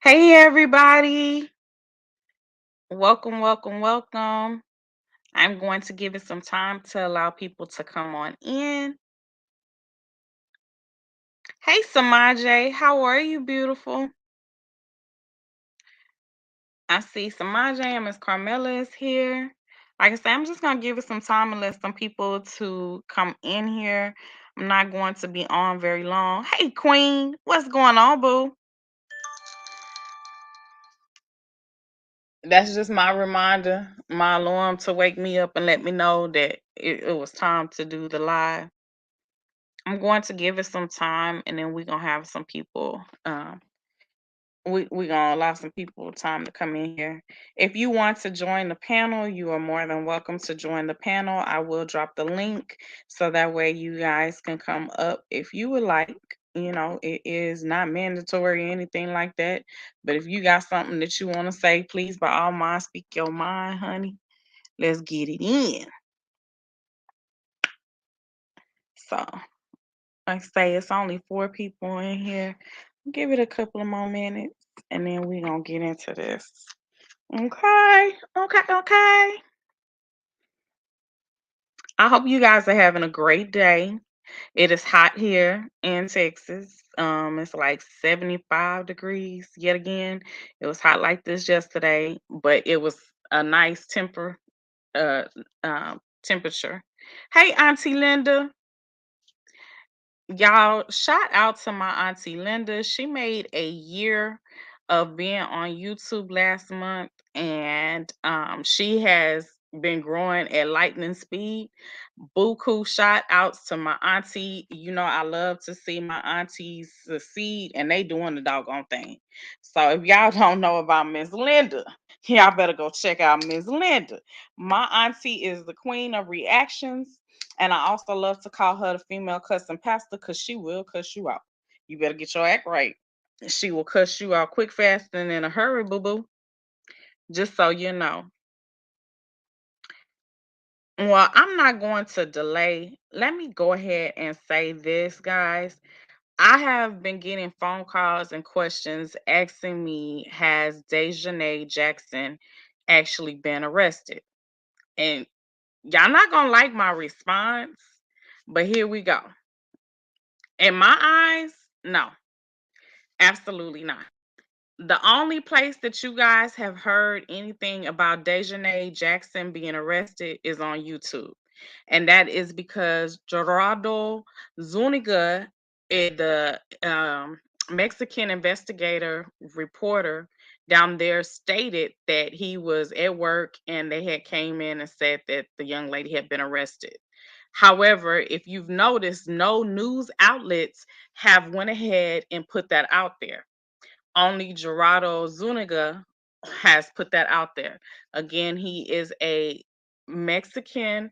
Hey everybody, welcome, welcome, welcome. I'm going to give it some time to allow people to come on in. Hey Samaje, how are you, beautiful? I see Samaje and Miss Carmela is here. Like I said, I'm just gonna give it some time and let some people to come in here. I'm not going to be on very long. Hey Queen, what's going on, boo? That's just my reminder, my alarm to wake me up and let me know that it was time to do the live. I'm going to give it some time and then we're gonna have some people we gonna allow some people time to come in here. If you want to join the panel, you are more than welcome to join the panel. I will drop the link so that way you guys can come up if you would like. It is not mandatory or anything like that. But if you got something that you want to say, please by all minds speak your mind, honey. Let's get it in. So like I say, it's only four people in here. Give it a couple of more minutes and then we're gonna get into this. Okay, okay, okay. I hope you guys are having a great day. It is hot here in Texas. It's like 75 degrees yet again. It was hot like this yesterday, but it was a nice uh, temperature. Hey, Auntie Linda. Y'all, shout out to my auntie Linda. She made a year of being on YouTube last month, and she has been growing at lightning speed. Buku shout outs to my auntie. I love to see my aunties succeed, and they doing the doggone thing. So if y'all don't know about Miss Linda, y'all better go check out Miss Linda. My auntie is the queen of reactions, and I also love to call her the female cussing pastor because she will cuss you out. You better get your act right. She will cuss you out quick, fast, and in a hurry, boo boo. Just so you know. Well, I'm not going to delay. Let me go ahead and say this, guys. I have been getting phone calls and questions asking me, has Dejanay Jackson actually been arrested? And y'all not gonna like my response, but here we go. In my eyes, no, absolutely not. The only place that you guys have heard anything about Dejanay Jackson being arrested is on YouTube. And that is because Gerardo Zuniga, the Mexican investigator reporter down there, stated that he was at work and they had came in and said that the young lady had been arrested. However, if you've noticed, no news outlets have went ahead and put that out there. Only Gerardo Zuniga has put that out there. Again, he is a Mexican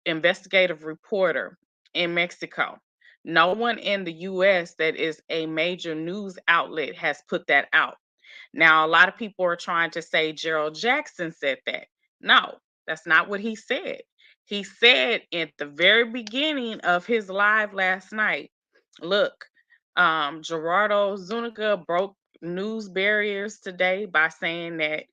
investigative reporter in Mexico. No one in the US that is a major news outlet has put that out. Now, a lot of people are trying to say Gerald Jackson said that. No, that's not what he said. He said at the very beginning of his live last night, look, Gerardo Zuniga broke news barriers today by saying that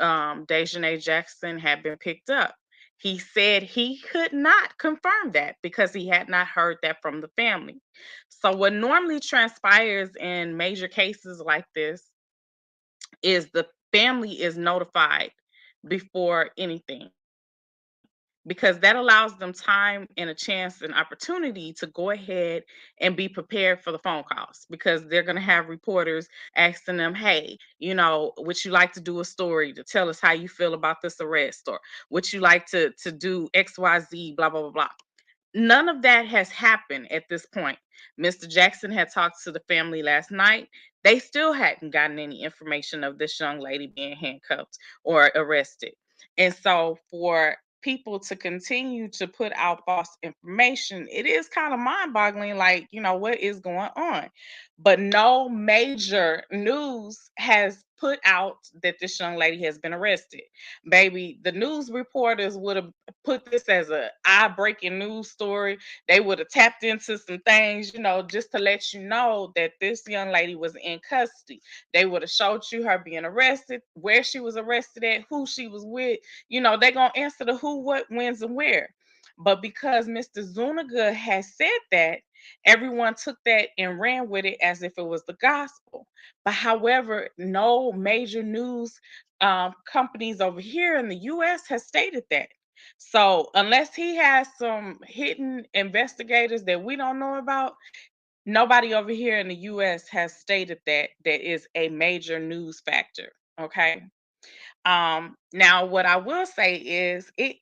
Dejanay Jackson had been picked up. He said he could not confirm that because he had not heard that from the family. So, what normally transpires in major cases like this is the family is notified before anything because that allows them time and a chance and opportunity to go ahead and be prepared for the phone calls because they're going to have reporters asking them, hey, would you like to do a story to tell us how you feel about this arrest, or would you like to do XYZ, blah blah blah blah. None of that has happened at this point. Mr. Jackson had talked to the family last night. They still hadn't gotten any information of this young lady being handcuffed or arrested. And so for people to continue to put out false information, it is kind of mind boggling, what is going on? But no major news has put out that this young lady has been arrested. Baby, the news reporters would have put this as a eye-breaking news story. They would have tapped into some things, just to let you know that this young lady was in custody. They would have showed you her being arrested, where she was arrested at, who she was with. They're gonna answer the who, what, when's, and where. But because Mr. Zuniga has said that, everyone took that and ran with it as if it was the gospel. But however, no major news companies over here in the US has stated that. So unless he has some hidden investigators that we don't know about, nobody over here in the US has stated that that is a major news factor. Okay. Now what I will say is it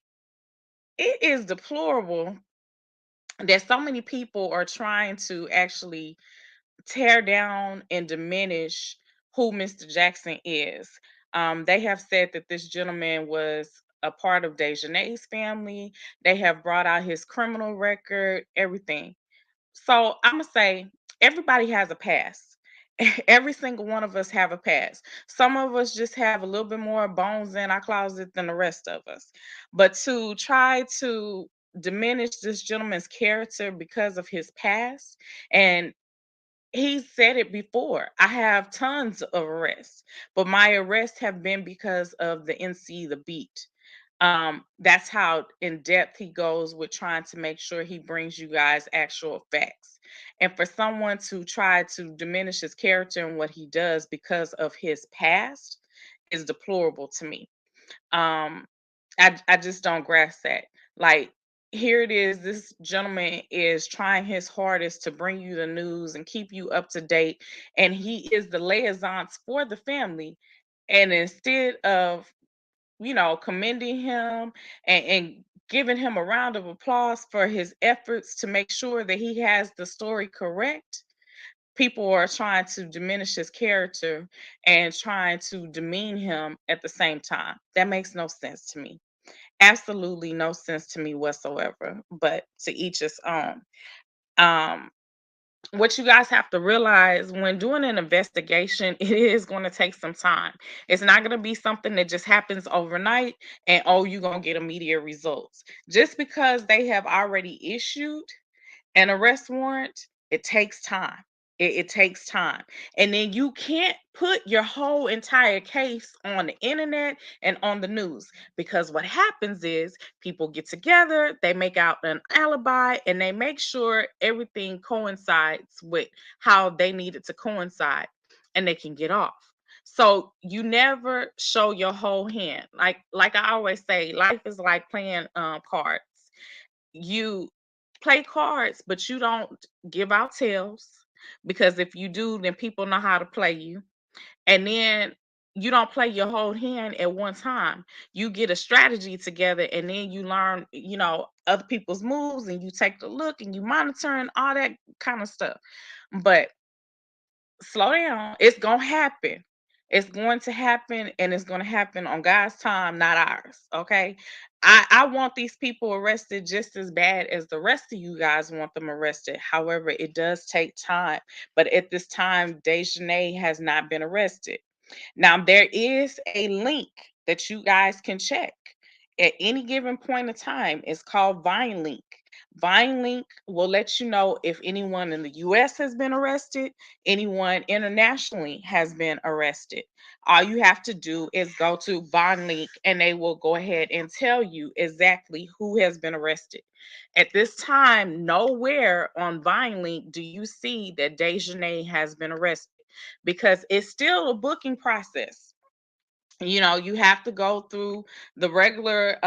is deplorable that so many people are trying to actually tear down and diminish who Mr. Jackson is. They have said that this gentleman was a part of Dejanay's family. They have brought out his criminal record, everything. So I'm gonna say everybody has a past. Every single one of us have a past. Some of us just have a little bit more bones in our closet than the rest of us. But to try to diminish this gentleman's character because of his past, and he said it before. I have tons of arrests, but my arrests have been because of the NC, the beat. That's how in depth he goes with trying to make sure he brings you guys actual facts. And for someone to try to diminish his character and what he does because of his past is deplorable to me. Um, I just don't grasp that. Like, here it is, this gentleman is trying his hardest to bring you the news and keep you up to date, and he is the liaison for the family. And instead of, commending him and giving him a round of applause for his efforts to make sure that he has the story correct, people are trying to diminish his character and trying to demean him at the same time. That makes no sense to me. Absolutely no sense to me whatsoever, but to each his own. Um, what you guys have to realize when doing an investigation, it is going to take some time. It's not going to be something that just happens overnight and, oh, you're going to get immediate results. Just because they have already issued an arrest warrant, it takes time. It takes time. And then you can't put your whole entire case on the internet and on the news, because what happens is people get together, they make out an alibi, and they make sure everything coincides with how they need it to coincide, and they can get off. So you never show your whole hand. Like I always say, life is like playing cards. You play cards, but you don't give out tails, because if you do, then people know how to play you. And then you don't play your whole hand at one time. You get a strategy together, and then you learn, other people's moves, and you take the look and you monitor and all that kind of stuff. But slow down. It's gonna happen. It's going to happen, and it's going to happen on God's time, not ours. Okay. I want these people arrested just as bad as the rest of you guys want them arrested. However, it does take time. But at this time, Dejanay has not been arrested. Now, there is a link that you guys can check at any given point of time. It's called VineLink. VineLink will let you know if anyone in the US has been arrested, anyone internationally has been arrested. All you have to do is go to VineLink, and they will go ahead and tell you exactly who has been arrested. At this time, nowhere on VineLink do you see that Dejanay has been arrested, because it's still a booking process. You have to go through the regular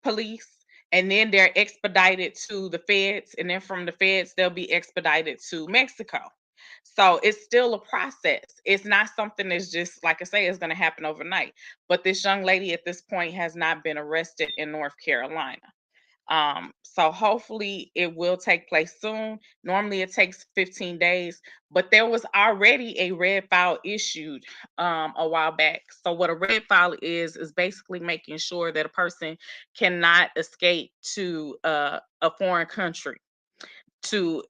police, and then they're expedited to the feds, and then from the feds they'll be expedited to Mexico. So it's still a process. It's not something that's just, like I say, it's going to happen overnight. But this young lady at this point has not been arrested in North Carolina. So hopefully it will take place soon. Normally it takes 15 days, but there was already a red file issued a while back. So what a red file is basically making sure that a person cannot escape to a foreign country. to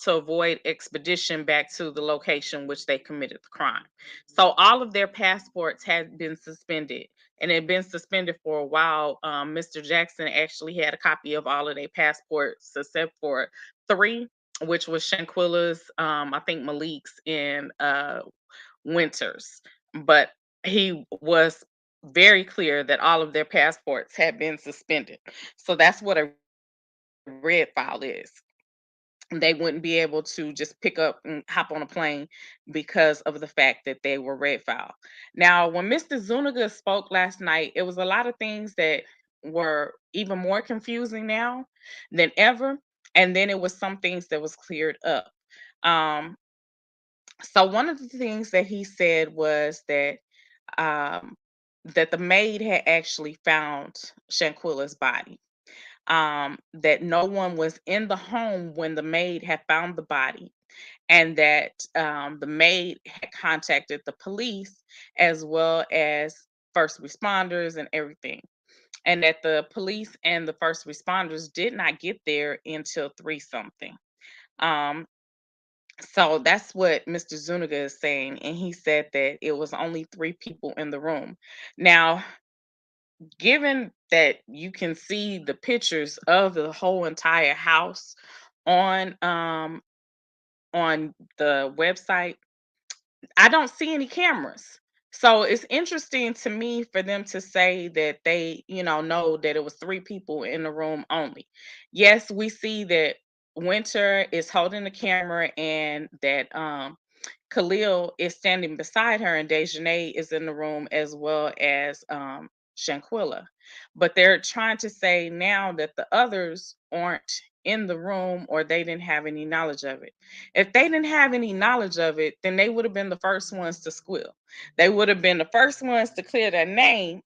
avoid expedition back to the location which they committed the crime. So all of their passports had been suspended, and it had been suspended for a while. Mr. Jackson actually had a copy of all of their passports except for three, which was Shanquilla's, I think Malik's, and Winters. But he was very clear that all of their passports had been suspended. So that's what a red file is. They wouldn't be able to just pick up and hop on a plane because of the fact that they were red file. Now, when Mr. Zuniga spoke last night, it was a lot of things that were even more confusing now than ever. And then it was some things that was cleared up. Um, so one of the things that he said was um, that the maid had actually found Shanquilla's body, that no one was in the home when the maid had found the body, and that the maid had contacted the police as well as first responders and everything, and that the police and the first responders did not get there until three something. Um, so that's what Mr. Zuniga is saying, and he said that it was only three people in the room. Now, given that you can see the pictures of the whole entire house on on the website, I don't see any cameras. So it's interesting to me for them to say that they, know that it was three people in the room only. Yes, we see that Winter is holding the camera and that Khalil is standing beside her, and Dejanay is in the room as well as Shanquilla. But they're trying to say now that the others aren't in the room or they didn't have any knowledge of it. If they didn't have any knowledge of it, then they would have been the first ones to squeal. They would have been the first ones to clear their name.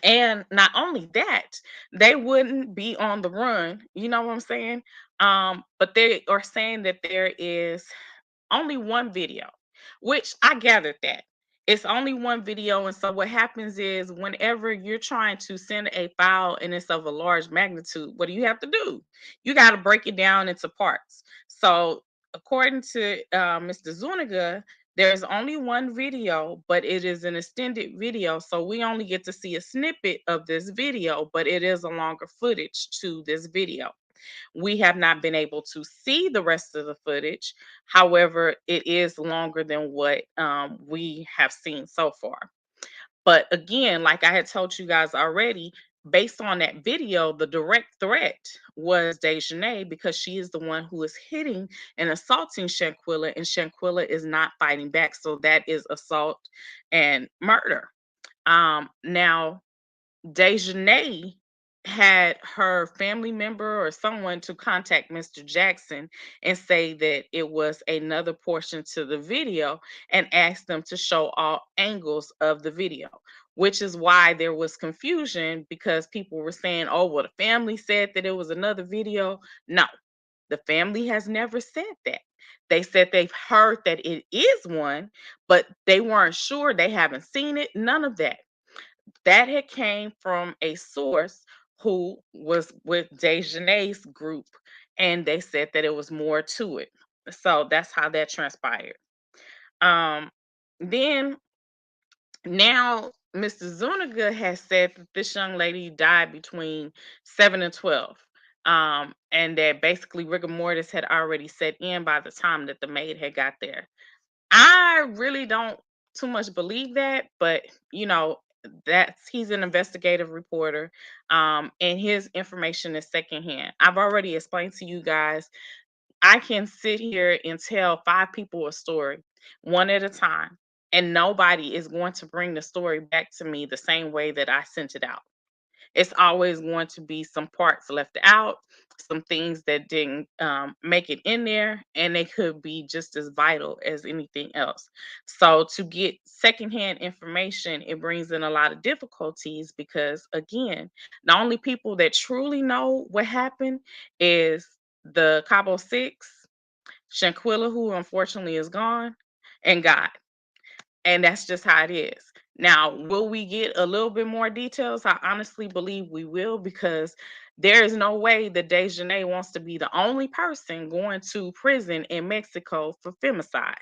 And not only that, they wouldn't be on the run. You know what I'm saying? But they are saying that there is only one video, which I gathered that. It's only one video. And so what happens is whenever you're trying to send a file and it's of a large magnitude, what do you have to do? You got to break it down into parts. So according to Mr. Zuniga, there's only one video, but it is an extended video. So we only get to see a snippet of this video, but it is a longer footage to this video. We have not been able to see the rest of the footage. However, it is longer than what we have seen so far. But again, like I had told you guys already, based on that video, the direct threat was Dejanay because she is the one who is hitting and assaulting Shanquilla, and Shanquilla is not fighting back. So that is assault and murder. Now, Dejanay had her family member or someone to contact Mr. Jackson and say that it was another portion to the video and ask them to show all angles of the video, which is why there was confusion because people were saying, oh, well, the family said that it was another video. No, the family has never said that. They said they've heard that it is one, but they weren't sure. They haven't seen it. None of that. That had came from a source who was with Dejanay's group, and they said that it was more to it. So that's how that transpired. Um, then now Mr. Zuniga has said that this young lady died between 7 and 12. And that basically rigor mortis had already set in by the time that the maid had got there. I really don't too much believe that, but that's he's an investigative reporter, and his information is secondhand. I've already explained to you guys. I can sit here and tell five people a story, one at a time, and nobody is going to bring the story back to me the same way that I sent it out. It's always going to be some parts left out, some things that didn't make it in there, and they could be just as vital as anything else. So, to get secondhand information, it brings in a lot of difficulties because, again, the only people that truly know what happened is the Cabo Six, Shanquilla, who unfortunately is gone, and God. And that's just how it is. Now, will we get a little bit more details? I honestly believe we will because There is no way that Dejanay wants to be the only person going to prison in Mexico for femicide.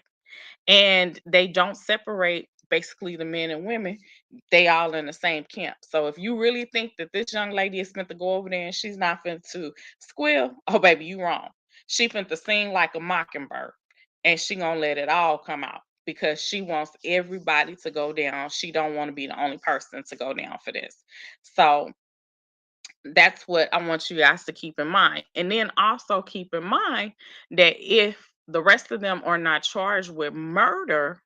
And they don't separate basically the men and women. They all in the same camp. So if you really think that this young lady is meant to go over there and she's not finna to squeal, oh baby, you wrong. She finna sing like a mockingbird, and she gonna let it all come out because she wants everybody to go down. She don't want to be the only person to go down for this. So that's what I want you guys to keep in mind. And then also keep in mind that if the rest of them are not charged with murder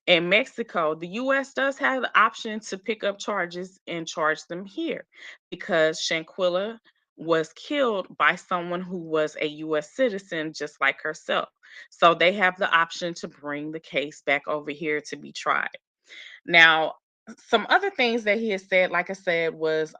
in Mexico, the US does have the option to pick up charges and charge them here because Shanquella was killed by someone who was a US citizen just like herself. So they have the option to bring the case back over here to be tried. Now, some other things that he has said, like I said, was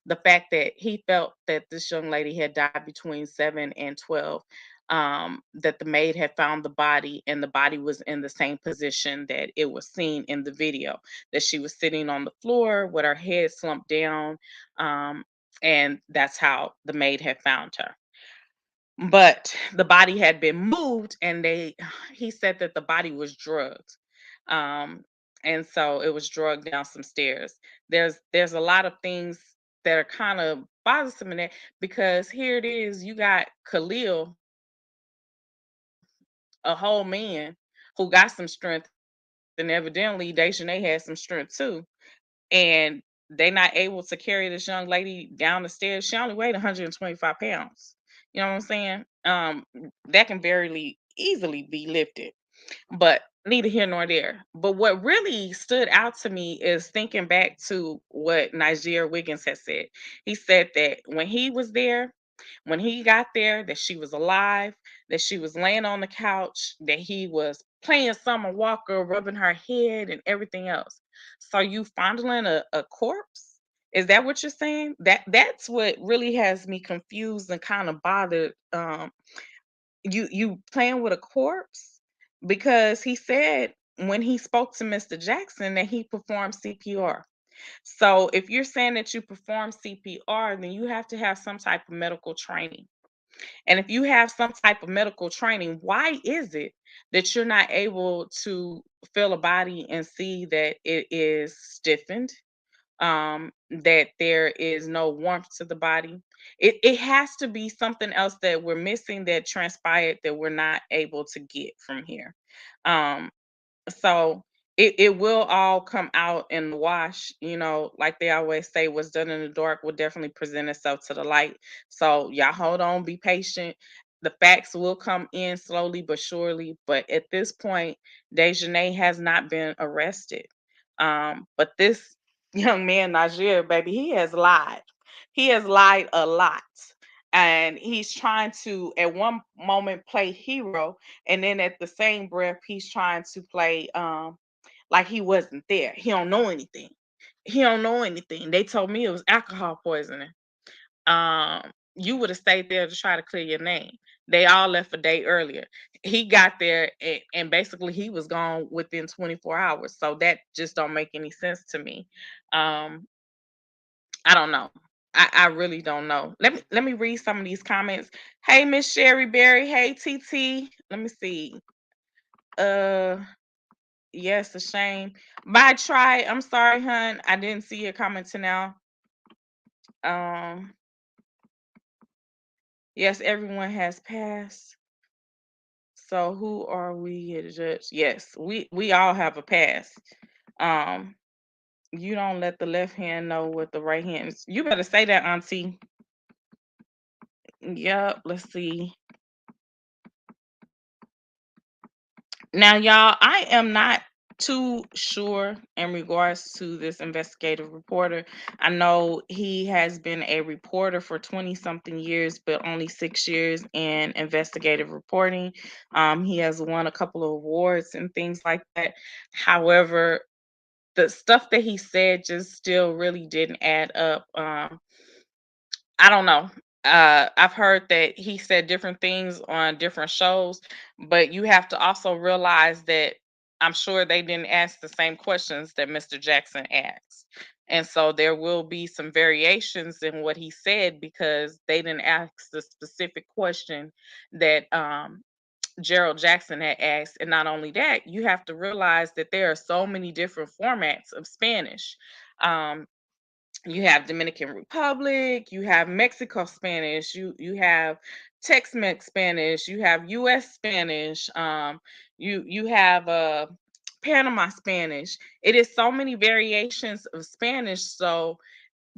the fact that he felt that this young lady had died between 7 and 12. That the maid had found the body and the body was in the same position that it was seen in the video, that she was sitting on the floor with her head slumped down. Um, and that's how the maid had found her. But the body had been moved and he said that the body was drugged. Um, and so it was drugged down some stairs. There's a lot of things that are kind of bothersome in that because here it is, you got Khalil, a whole man who got some strength, and evidently Dejanay had some strength too. And they not able to carry this young lady down the stairs. She only weighed 125 pounds. You know what I'm saying? That can very easily be lifted, but neither here nor there. But what really stood out to me is thinking back to what Nigeria Wiggins had said. He said that when he got there, that she was alive, that she was laying on the couch, that he was playing Summer Walker, rubbing her head and everything else. So you fondling a corpse? Is that what you're saying? That's what really has me confused and kind of bothered. You playing with a corpse? Because he said when he spoke to Mr. Jackson that he performed CPR. So if you're saying that you perform CPR, then you have to have some type of medical training. And if you have some type of medical training, why is it that you're not able to feel a body and see that it is stiffened, that there is no warmth to the body? It has to be something else that we're missing that transpired that we're not able to get from here. Um, so it will all come out in the wash, like they always say, what's done in the dark will definitely present itself to the light. So y'all hold on, be patient. The facts will come in slowly but surely. But at this point, Dejanay has not been arrested. But this young man, Nigeria, baby, he has lied. He has lied a lot. And he's trying to, at one moment, play hero, and then at the same breath he's trying to play like he wasn't there. He don't know anything. He don't know anything. They told me it was alcohol poisoning. You would have stayed there to try to clear your name. They all left a day earlier. He got there and basically he was gone within 24 hours. So that just don't make any sense to me. um I don't know. I really don't know. Let me read some of these comments. Hey, Miss Sherry Berry. Hey, TT. Let me see. Uh, yes, a shame. Bye, Try. I'm sorry, hun. I didn't see your comment to now. Um, yes, everyone has passed. So who are we here to judge? Yes, we all have a past. Um, you don't let the left hand know what the right hand is. You better say that, Auntie. Yep. Let's see. Now, y'all, I am not too sure in regards to this investigative reporter. I know he has been a reporter for 20 something years, but only 6 years in investigative reporting. He has won a couple of awards and things like that. However, the stuff that he said just still really didn't add up. I don't know. I've heard that he said different things on different shows, but you have to also realize that I'm sure they didn't ask the same questions that Mr. Jackson asked. And so there will be some variations in what he said because they didn't ask the specific question that Gerald Jackson had asked. And not only that, you have to realize that there are so many different formats of Spanish. Um, you have Dominican Republic, you have Mexico Spanish, you have Tex-Mex Spanish, you have US Spanish, you have Panama Spanish. It is so many variations of Spanish. So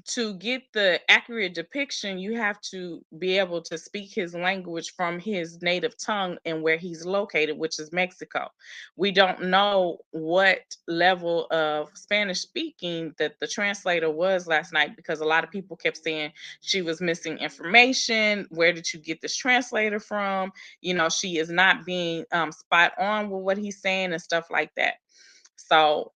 to get the accurate depiction, you have to be able to speak his language from his native tongue and where he's located, which is Mexico. We don't know what level of Spanish speaking that the translator was last night because a lot of people kept saying she was missing information. Where did you get this translator from? She is not being spot on with what he's saying and stuff like that. So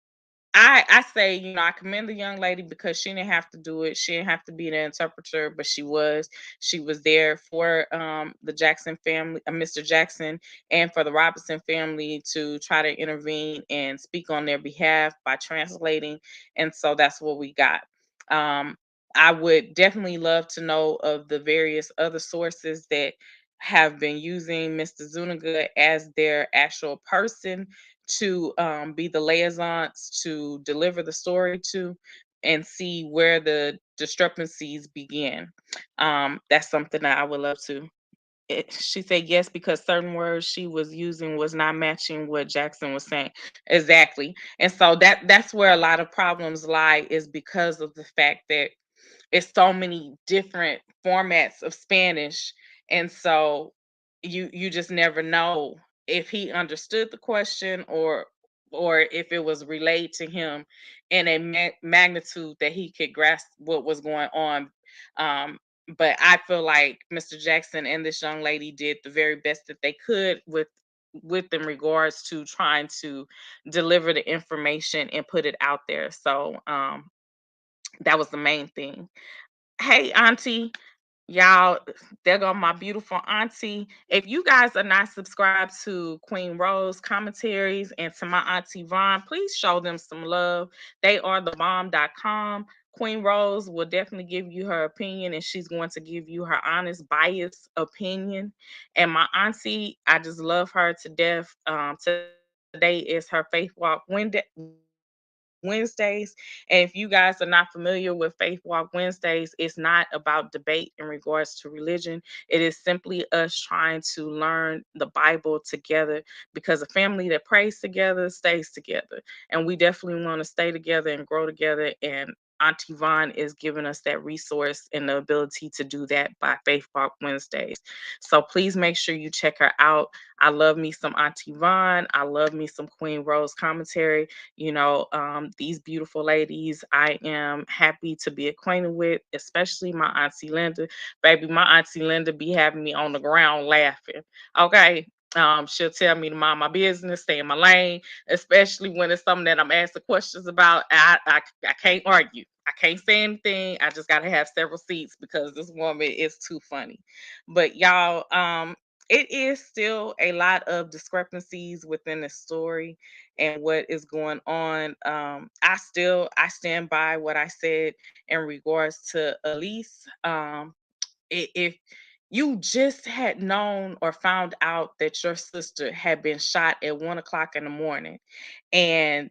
I say, I commend the young lady because she didn't have to do it. She didn't have to be the interpreter, but she was. She was there for the Jackson family, Mr. Jackson, and for the Robinson family to try to intervene and speak on their behalf by translating. And so that's what we got. Um, I would definitely love to know of the various other sources that have been using Mr. Zuniga as their actual person to be the liaisons to deliver the story to and see where the discrepancies begin. That's something that I would love to. She said yes because certain words she was using was not matching what Jackson was saying. Exactly. And so that's where a lot of problems lie is because of the fact that it's so many different formats of Spanish, and so you just never know if he understood the question or if it was relayed to him in a magnitude that he could grasp what was going on. Um, but I feel like Mr. Jackson and this young lady did the very best that they could with in regards to trying to deliver the information and put it out there. So that was the main thing. Hey, Auntie, y'all, there go my beautiful auntie. If you guys are not subscribed to Queen Rose commentaries and to my auntie Vaughn, please show them some love. They are thebomb.com. Queen Rose will definitely give you her opinion and she's going to give you her honest, biased opinion. And my auntie, I just love her to death. Today is her Faith Walk Wednesdays. And if you guys are not familiar with Faith Walk Wednesdays, it's not about debate in regards to religion. It is simply us trying to learn the Bible together because a family that prays together stays together. And we definitely want to stay together and grow together. And Auntie Vaughn is giving us that resource and the ability to do that by Faith Walk Wednesdays. So please make sure you check her out. I love me some Auntie Vaughn. I love me some Queen Rose commentary. These beautiful ladies I am happy to be acquainted with, especially my auntie Linda. Baby, my auntie Linda be having me on the ground laughing. Okay. She'll tell me to mind my business, stay in my lane, especially when it's something that I'm asking questions about. I can't argue. I can't say anything. I just gotta have several seats because this woman is too funny. But y'all, it is still a lot of discrepancies within the story and what is going on. I stand by what I said in regards to Elise. If you just had known or found out that your sister had been shot at 1 o'clock in the morning and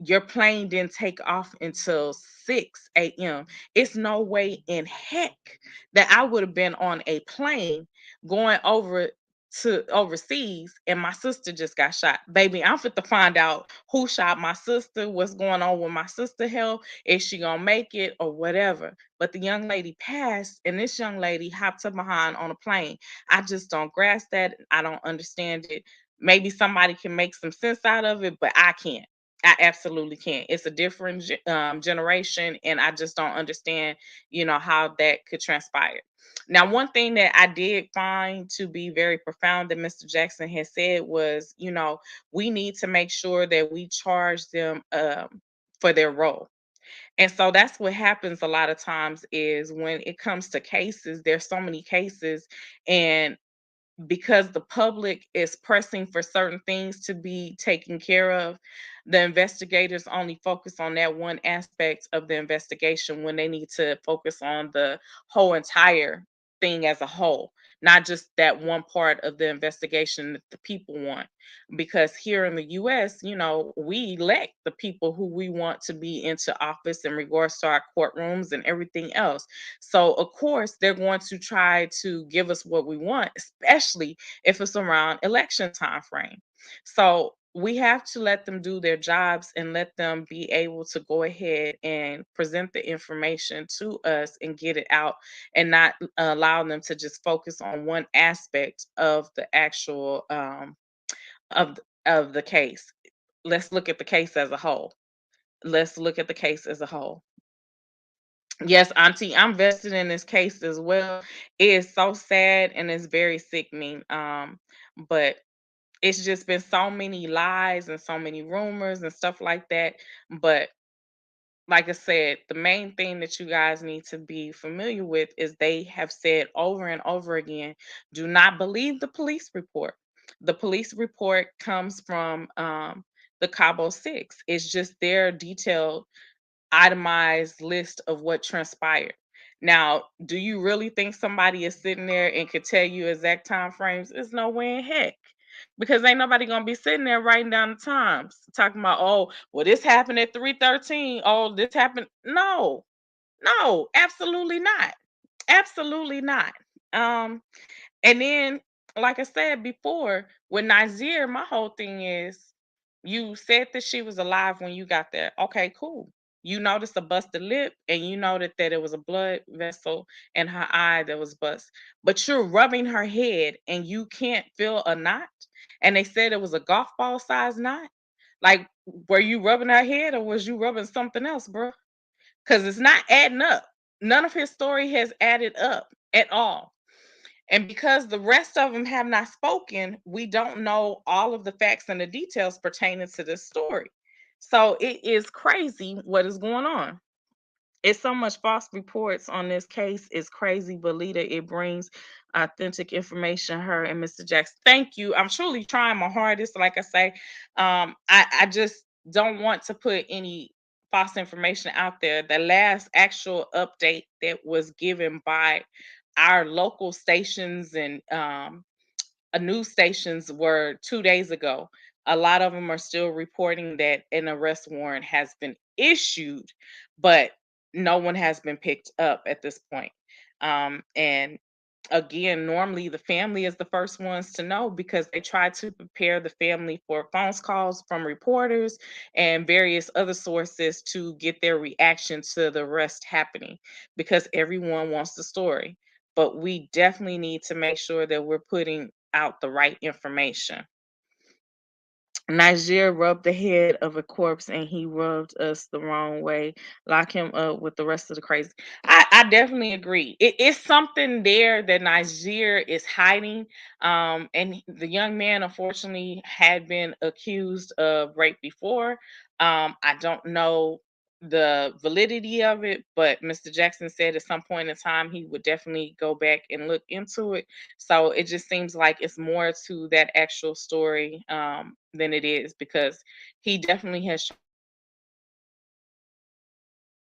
your plane didn't take off until 6 a.m. It's no way in heck that I would have been on a plane going over to overseas and my sister just got shot. Baby, I'm fit to find out who shot my sister, what's going on with my sister health, is she gonna make it or whatever. But the young lady passed and this young lady hopped up behind on a plane. I just don't grasp that. I don't understand it. Maybe somebody can make some sense out of it, but I can't. I absolutely can't. It's a different generation, and I just don't understand, how that could transpire. Now, one thing that I did find to be very profound that Mr. Jackson has said was, we need to make sure that we charge them for their role. And so that's what happens a lot of times is when it comes to cases, there's so many cases and because the public is pressing for certain things to be taken care of, the investigators only focus on that one aspect of the investigation when they need to focus on the whole entire thing as a whole, not just that one part of the investigation that the people want. Because here in the US, we elect the people who we want to be into office in regards to our courtrooms and everything else. So of course they're going to try to give us what we want, especially if it's around election time frame. So we have to let them do their jobs and let them be able to go ahead and present the information to us and get it out, and not allow them to just focus on one aspect of the actual of the case. Let's look at the case as a whole. Let's look at the case as a whole. Yes, Auntie, I'm vested in this case as well. It is so sad and it's very sickening. But it's just been so many lies and so many rumors and stuff like that. But like I said, the main thing that you guys need to be familiar with is they have said over and over again, do not believe the police report. The police report comes from the Cabo Six. It's just their detailed itemized list of what transpired. Now, do you really think somebody is sitting there and could tell you exact time frames? There's no way in heck. Because ain't nobody gonna be sitting there writing down the times, talking about, oh, well, this happened at 3:13. Oh, this happened. No, no, absolutely not. Absolutely not. Um, and then, like I said before, with Nazir, my whole thing is you said that she was alive when you got there. Okay, cool. You noticed a busted lip and you noted that it was a blood vessel in her eye that was bust. But you're rubbing her head and you can't feel a knot. And they said it was a golf ball size knot. Like, were you rubbing her head or was you rubbing something else, bro? Because it's not adding up. None of his story has added up at all. And because the rest of them have not spoken, we don't know all of the facts and the details pertaining to this story. So it is crazy what is going on. It's so much false reports on this case. It's crazy, but Lita, it brings authentic information. Her and Mr. Jackson. Thank you. I'm truly trying my hardest. Like I say, I just don't want to put any false information out there. The last actual update that was given by our local stations and news stations were 2 days ago. A lot of them are still reporting that an arrest warrant has been issued, but no one has been picked up at this point. And again, normally the family is the first ones to know because they try to prepare the family for phone calls from reporters and various other sources to get their reaction to the arrest happening because everyone wants the story. But we definitely need to make sure that we're putting out the right information. Niger rubbed the head of a corpse and he rubbed us the wrong way. Lock him up with the rest of the crazy. I definitely agree. It's something there that Niger is hiding. And the young man, unfortunately, had been accused of rape before. I don't know the validity of it, but Mr. Jackson said at some point in time he would definitely go back and look into it. So it just seems like it's more to that actual story than it is because he definitely has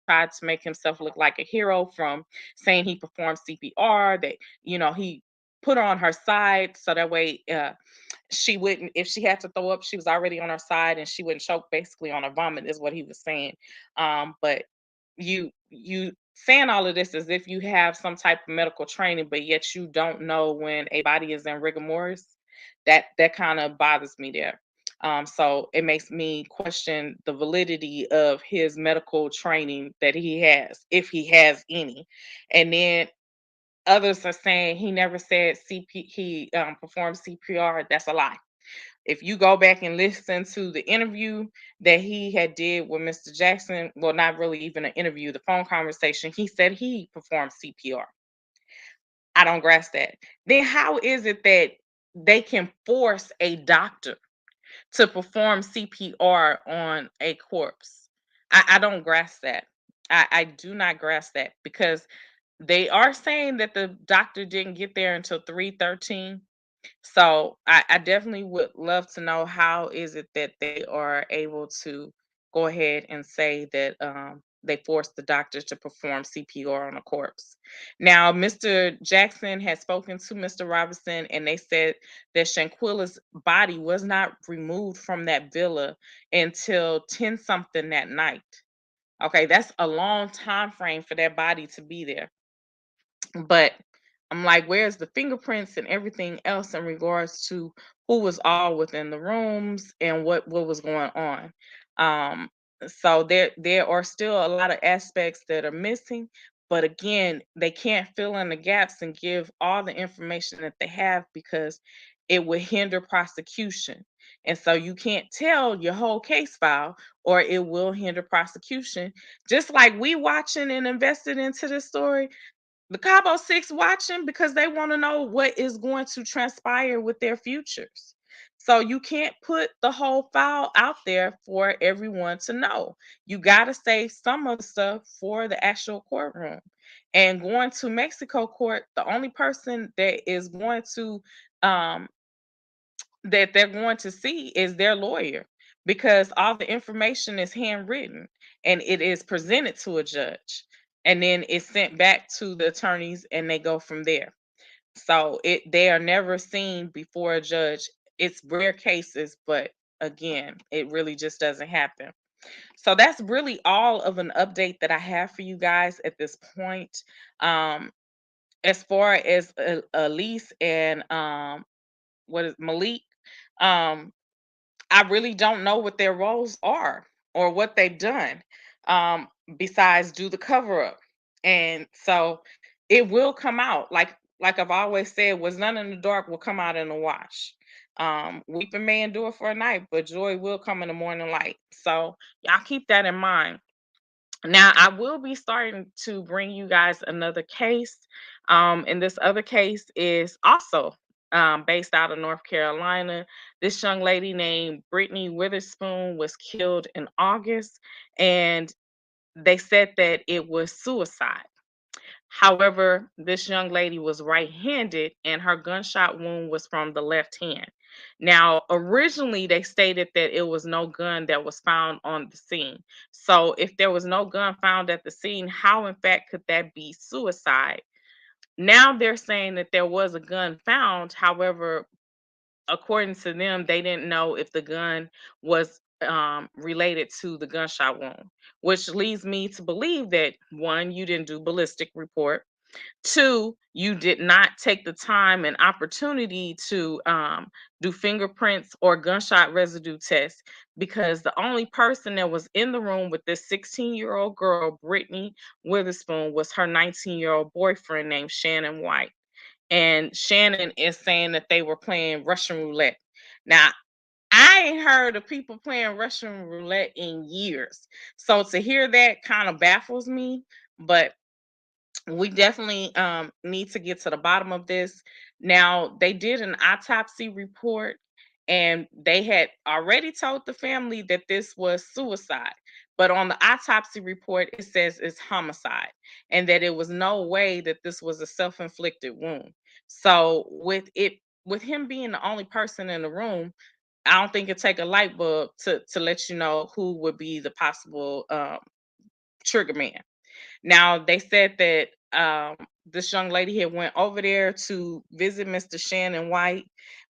tried to make himself look like a hero from saying he performed CPR, that, he put her on her side so that way she wouldn't, if she had to throw up, she was already on her side and she wouldn't choke basically on her vomit, is what he was saying. But you saying all of this as if you have some type of medical training, but yet you don't know when a body is in rigor mortis. That kind of bothers me there. So it makes me question the validity of his medical training that he has, if he has any. And then others are saying he never said he performed CPR. That's a lie. If you go back and listen to the interview that he had did with Mr. Jackson, well, not really even an interview, the phone conversation, he said he performed CPR. I don't grasp that. Then how is it that they can force a doctor to perform CPR on a corpse? I don't grasp that. I do not grasp that because they are saying that the doctor didn't get there until 3:13. So I definitely would love to know how is it that they are able to go ahead and say that they forced the doctor to perform CPR on a corpse. Now, Mr. Jackson has spoken to Mr. Robinson, and they said that Shanquilla's body was not removed from that villa until 10 something that night. Okay, that's a long time frame for that body to be there. But I'm like, where's the fingerprints and everything else in regards to who was all within the rooms and what was going on? Um, so there are still a lot of aspects that are missing, but again, they can't fill in the gaps and give all the information that they have because it would hinder prosecution. And so you can't tell your whole case file or it will hinder prosecution. Just like we watching and invested into this story, the Cabo Six watching because they want to know what is going to transpire with their futures. So you can't put the whole file out there for everyone to know. You got to save some of the stuff for the actual courtroom. And going to Mexico court, the only person that is going to um, that they're going to see is their lawyer because all the information is handwritten and it is presented to a judge and then it's sent back to the attorneys and they go from there. So they are never seen before a judge. It's rare cases, but again, it really just doesn't happen. So that's really all of an update that I have for you guys at this point. Um, as far as Elise and what is Malik, um, I really don't know what their roles are or what they've done um, besides do the cover up. And so it will come out. Like I've always said, what's done in the dark will come out in the wash. Weeping may endure for a night, but joy will come in the morning light. So y'all keep that in mind. Now, I will be starting to bring you guys another case. And this other case is also based out of North Carolina. This young lady named Brittany Witherspoon was killed in August, and they said that it was suicide. However, this young lady was right-handed and her gunshot wound was from the left hand. Now, originally they stated that it was no gun that was found on the scene. So, if there was no gun found at the scene, how in fact could that be suicide? Now they're saying that there was a gun found. However, according to them, they didn't know if the gun was related to the gunshot wound, which leads me to believe that one, you didn't do ballistic report. Two, you did not take the time and opportunity to do fingerprints or gunshot residue tests because the only person that was in the room with this 16-year-old girl, Brittany Witherspoon, was her 19-year-old boyfriend named Shannon White. And Shannon is saying that they were playing Russian roulette. Now, I ain't heard of people playing Russian roulette in years. So to hear that kind of baffles me, but we definitely need to get to the bottom of this. Now, they did an autopsy report and they had already told the family that this was suicide. But on the autopsy report, it says it's homicide and that it was no way that this was a self inflicted wound. So, with him being the only person in the room, I don't think it take a light bulb to let you know who would be the possible trigger man. Now they said that this young lady had went over there to visit Mr. Shannon White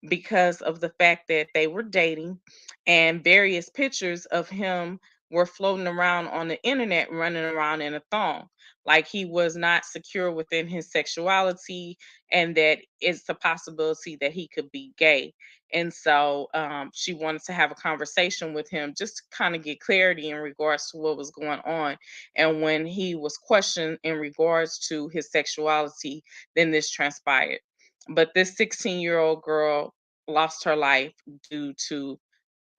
because of the fact that they were dating, and various pictures of him were floating around on the internet, running around in a thong, like he was not secure within his sexuality, and that it's a possibility that he could be gay. And so she wanted to have a conversation with him just to kind of get clarity in regards to what was going on, and when he was questioned in regards to his sexuality, then this transpired. But this 16-year-old girl lost her life due to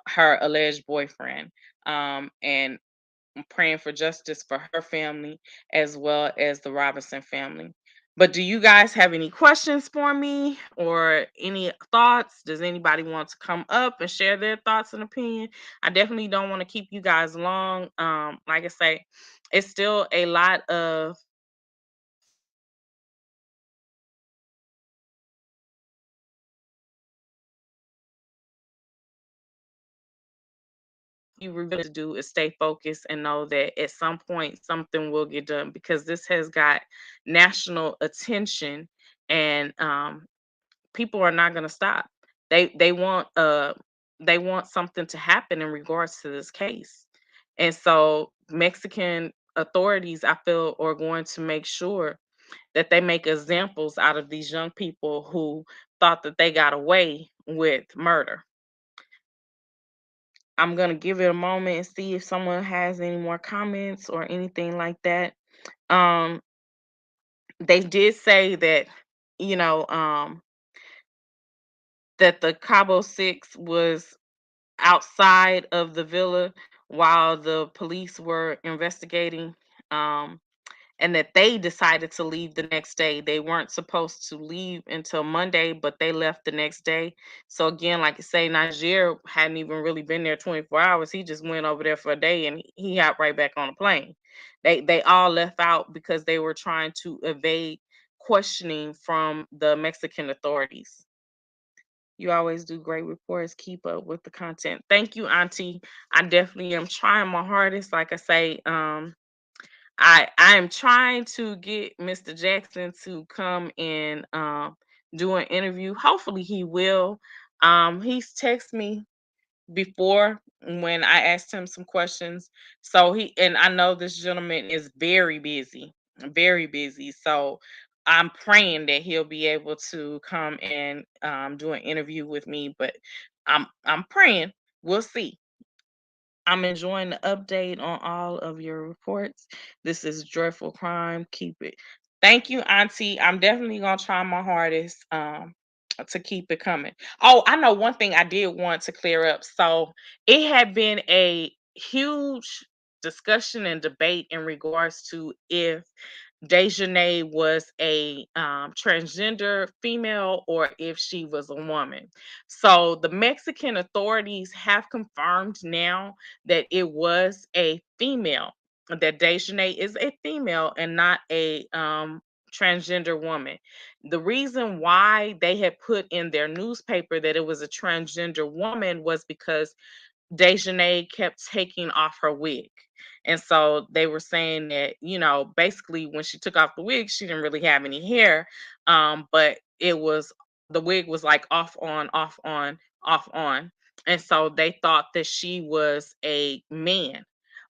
her alleged boyfriend. And I'm praying for justice for her family as well as the Robinson family. But do you guys have any questions for me or any thoughts? Does anybody want to come up and share their thoughts and opinion? I definitely don't want to keep you guys long. Like I say, it's still a lot of you really to do is stay focused and know that at some point something will get done because this has got national attention, and people are not going to stop. They want something to happen in regards to this case. And so Mexican authorities, I feel, are going to make sure that they make examples out of these young people who thought that they got away with murder. I'm going to give it a moment and see if someone has any more comments or anything like that. Um, they did say that, you know, that the Cabo Six was outside of the villa while the police were investigating. Um, and that they decided to leave the next day. They weren't supposed to leave until Monday, but they left the next day. So again, like I say, Niger hadn't even really been there 24 hours. He just went over there for a day and he got right back on the plane. They all left out because they were trying to evade questioning from the Mexican authorities. You always do great reports. Keep up with the content. Thank you, Auntie. I definitely am trying my hardest. Like I say, I am trying to get Mr. Jackson to come and do an interview. Hopefully he will. He's texted me before when I asked him some questions. So he and I know this gentleman is very busy, very busy. So I'm praying that he'll be able to come and do an interview with me. But I'm praying. We'll see. I'm enjoying the update on all of your reports. This is Joyful Crime. Keep it. Thank you, Auntie. I'm definitely gonna try my hardest to keep it coming. Oh, I know one thing I did want to clear up. So it had been a huge discussion and debate in regards to if Dejanay was a transgender female or if she was a woman. So the Mexican authorities have confirmed now that it was a female, that Dejanay is a female and not a transgender woman. The reason why they had put in their newspaper that it was a transgender woman was because Dejanay kept taking off her wig. And so they were saying that, basically when she took off the wig, she didn't really have any hair. But the wig was like off on, off on, off on. And so they thought that she was a man.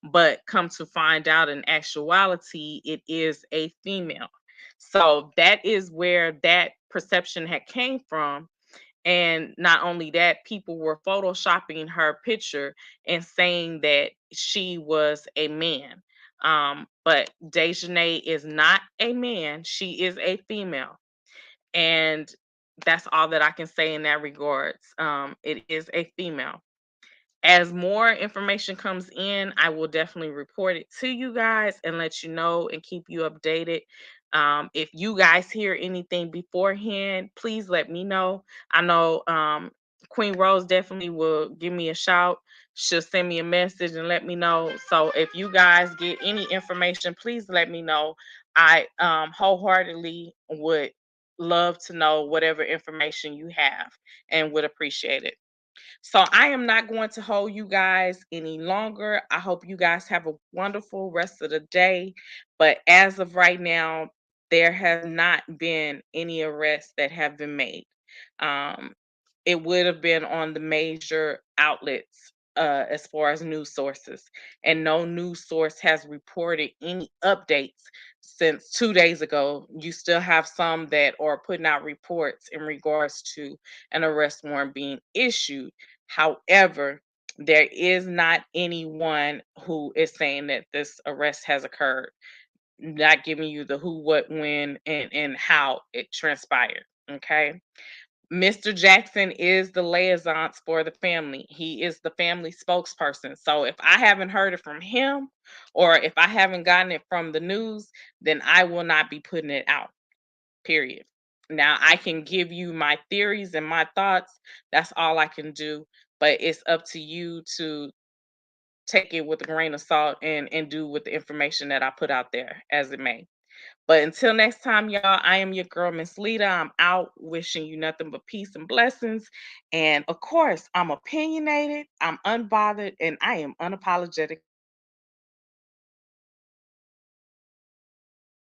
But come to find out in actuality, it is a female. So that is where that perception had came from, and not only that, people were photoshopping her picture and saying that she was a man. But Dejanay is not a man, she is a female. And that's all that I can say in that regards. It is a female. As more information comes in, I will definitely report it to you guys and let you know and keep you updated. If you guys hear anything beforehand, please let me know. I know Queen Rose definitely will give me a shout. She'll send me a message and let me know. So if you guys get any information, please let me know. I wholeheartedly would love to know whatever information you have and would appreciate it. So I am not going to hold you guys any longer. I hope you guys have a wonderful rest of the day. But as of right now, there has not been any arrests that have been made. Um, it would have been on the major outlets as far as news sources, and no news source has reported any updates since 2 days ago. You still have some that are putting out reports in regards to an arrest warrant being issued. However, there is not anyone who is saying that this arrest has occurred, not giving you the who, what, when, and how it transpired. Okay. Mr. Jackson is the liaison for the family. He is the family spokesperson. So if I haven't heard it from him or if I haven't gotten it from the news, then I will not be putting it out. Period. Now I can give you my theories and my thoughts. That's all I can do. But it's up to you to take it with a grain of salt and do with the information that I put out there as it may. But until next time, y'all, I am your girl, Miss Lita. I'm out wishing you nothing but peace and blessings. And of course, I'm opinionated, I'm unbothered, and I am unapologetic